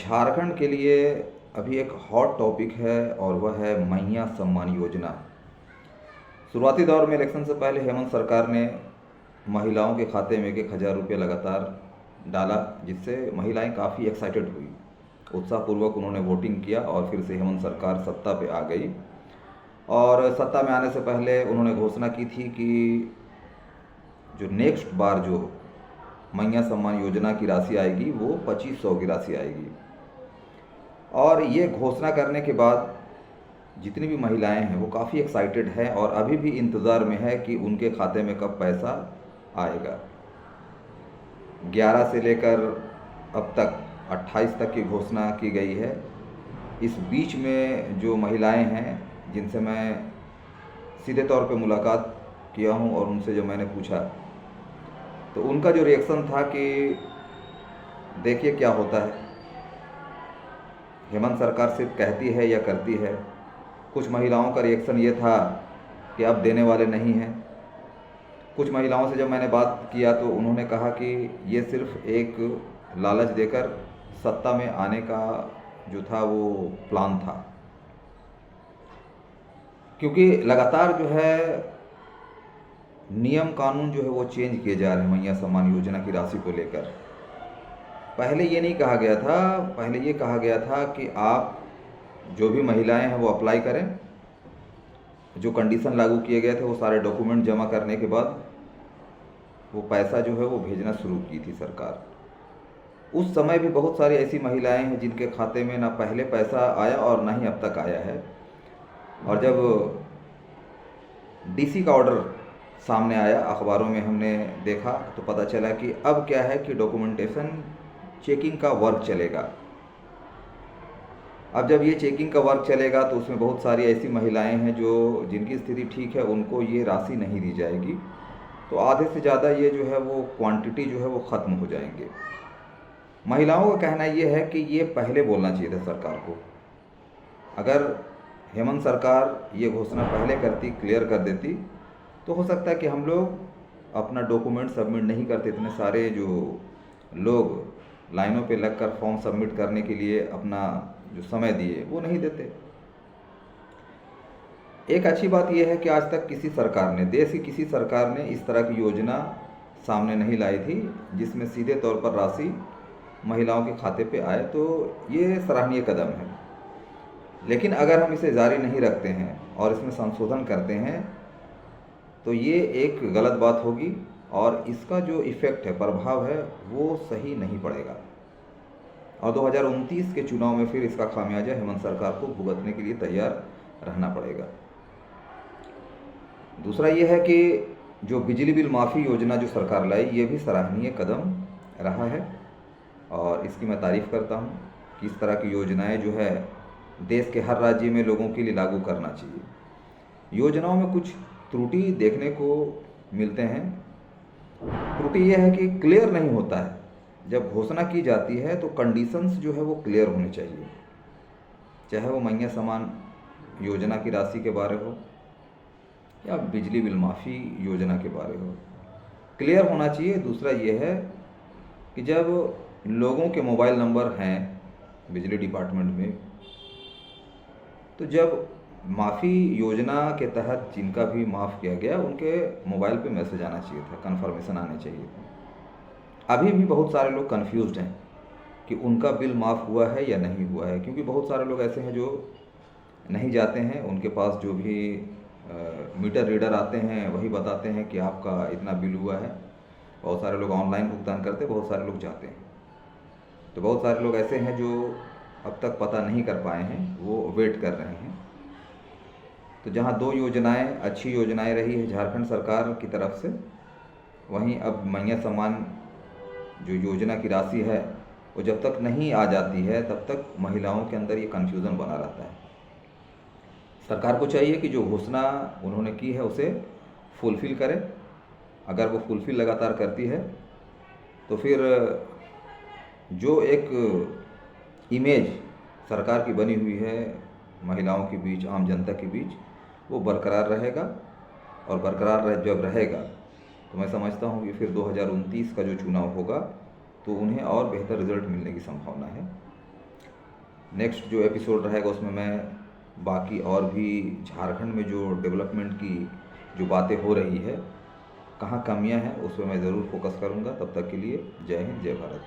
झारखंड के लिए अभी एक हॉट टॉपिक है और वह है मैया सम्मान योजना। शुरुआती दौर में इलेक्शन से पहले हेमंत सरकार ने महिलाओं के खाते में 1,000 रुपये लगातार डाला, जिससे महिलाएं काफ़ी एक्साइटेड हुई। उत्साहपूर्वक उन्होंने वोटिंग किया और फिर से हेमंत सरकार सत्ता पे आ गई। और सत्ता में आने से पहले उन्होंने घोषणा की थी कि जो नेक्स्ट बार जो मैया सम्मान योजना की राशि आएगी वो 2,500 की राशि आएगी। और ये घोषणा करने के बाद जितनी भी महिलाएं हैं वो काफ़ी एक्साइटेड हैं और अभी भी इंतज़ार में है कि उनके खाते में कब पैसा आएगा। 11 से लेकर अब तक 28 तक की घोषणा की गई है। इस बीच में जो महिलाएं हैं जिनसे मैं सीधे तौर पे मुलाकात किया हूं और उनसे जो मैंने पूछा तो उनका जो रिएक्शन था कि देखिए क्या होता है, हेमंत सरकार सिर्फ कहती है या करती है। कुछ महिलाओं का रिएक्शन ये था कि अब देने वाले नहीं हैं। कुछ महिलाओं से जब मैंने बात किया तो उन्होंने कहा कि ये सिर्फ एक लालच देकर सत्ता में आने का जो था वो प्लान था, क्योंकि लगातार जो है नियम कानून जो है वो चेंज किए जा रहे हैं मैया सम्मान योजना की राशि को लेकर। पहले ये नहीं कहा गया था, पहले ये कहा गया था कि आप जो भी महिलाएं हैं वो अप्लाई करें। जो कंडीशन लागू किए गए थे वो सारे डॉक्यूमेंट जमा करने के बाद वो पैसा जो है वो भेजना शुरू की थी सरकार। उस समय भी बहुत सारी ऐसी महिलाएं हैं जिनके खाते में ना पहले पैसा आया और ना ही अब तक आया है। और जब डीसी का ऑर्डर सामने आया, अखबारों में हमने देखा तो पता चला कि अब क्या है कि डॉक्यूमेंटेशन चेकिंग का वर्क चलेगा। अब जब ये चेकिंग का वर्क चलेगा तो उसमें बहुत सारी ऐसी महिलाएं हैं जो जिनकी स्थिति ठीक है, उनको ये राशि नहीं दी जाएगी। तो आधे से ज़्यादा ये जो है वो क्वांटिटी जो है वो ख़त्म हो जाएंगे। महिलाओं का कहना ये है कि ये पहले बोलना चाहिए था सरकार को। अगर हेमंत सरकार ये घोषणा पहले करती, क्लियर कर देती, तो हो सकता है कि हम लोग अपना डॉक्यूमेंट सबमिट नहीं करते। इतने सारे जो लोग लाइनों पे लगकर फॉर्म सबमिट करने के लिए अपना जो समय दिए वो नहीं देते। एक अच्छी बात यह है कि आज तक किसी सरकार ने, देश की किसी सरकार ने इस तरह की योजना सामने नहीं लाई थी जिसमें सीधे तौर पर राशि महिलाओं के खाते पे आए। तो ये सराहनीय कदम है। लेकिन अगर हम इसे जारी नहीं रखते हैं और इसमें संशोधन करते हैं तो ये एक गलत बात होगी और इसका जो इफ़ेक्ट है, प्रभाव है, वो सही नहीं पड़ेगा। और 2029 के चुनाव में फिर इसका खामियाजा हेमंत सरकार को भुगतने के लिए तैयार रहना पड़ेगा। दूसरा ये है कि जो बिजली बिल माफ़ी योजना जो सरकार लाई, ये भी सराहनीय कदम रहा है और इसकी मैं तारीफ़ करता हूँ कि इस तरह की योजनाएं जो है देश के हर राज्य में लोगों के लिए लागू करना चाहिए। योजनाओं में कुछ त्रुटि देखने को मिलते हैं। त्रुटि यह है कि क्लियर नहीं होता है। जब घोषणा की जाती है तो कंडीशंस जो है वो क्लियर होने चाहिए, चाहे वो मैया सम्मान योजना की राशि के बारे हो या बिजली बिल माफ़ी योजना के बारे हो, क्लियर होना चाहिए। दूसरा ये है कि जब लोगों के मोबाइल नंबर हैं बिजली डिपार्टमेंट में, तो जब माफ़ी योजना के तहत जिनका भी माफ़ किया गया उनके मोबाइल पे मैसेज आना चाहिए था, कन्फर्मेशन आने चाहिए था। अभी भी बहुत सारे लोग कंफ्यूज्ड हैं कि उनका बिल माफ़ हुआ है या नहीं हुआ है, क्योंकि बहुत सारे लोग ऐसे हैं जो नहीं जाते हैं। उनके पास जो भी मीटर रीडर आते हैं वही बताते हैं कि आपका इतना बिल हुआ है। बहुत सारे लोग ऑनलाइन भुगतान करते हैं, बहुत सारे लोग जाते हैं। तो बहुत सारे लोग ऐसे हैं जो अब तक पता नहीं कर पाए हैं, वो वेट कर रहे हैं। तो जहाँ दो योजनाएं, अच्छी योजनाएं रही है झारखंड सरकार की तरफ से, वहीं अब मैया सम्मान जो योजना की राशि है वो जब तक नहीं आ जाती है तब तक महिलाओं के अंदर ये कन्फ्यूज़न बना रहता है। सरकार को चाहिए कि जो घोषणा उन्होंने की है उसे फुलफ़िल करे। अगर वो फुलफ़िल लगातार करती है तो फिर जो एक इमेज सरकार की बनी हुई है महिलाओं के बीच, आम जनता के बीच, वो बरकरार रहेगा। और बरकरार जब रहेगा तो मैं समझता हूँ कि फिर 2029 का जो चुनाव होगा तो उन्हें और बेहतर रिजल्ट मिलने की संभावना है। नेक्स्ट जो एपिसोड रहेगा उसमें मैं बाकी और भी झारखंड में जो डेवलपमेंट की जो बातें हो रही है, कहाँ कमियां हैं, उस पर मैं ज़रूर फोकस करूंगा। तब तक के लिए जय हिंद, जय भारत।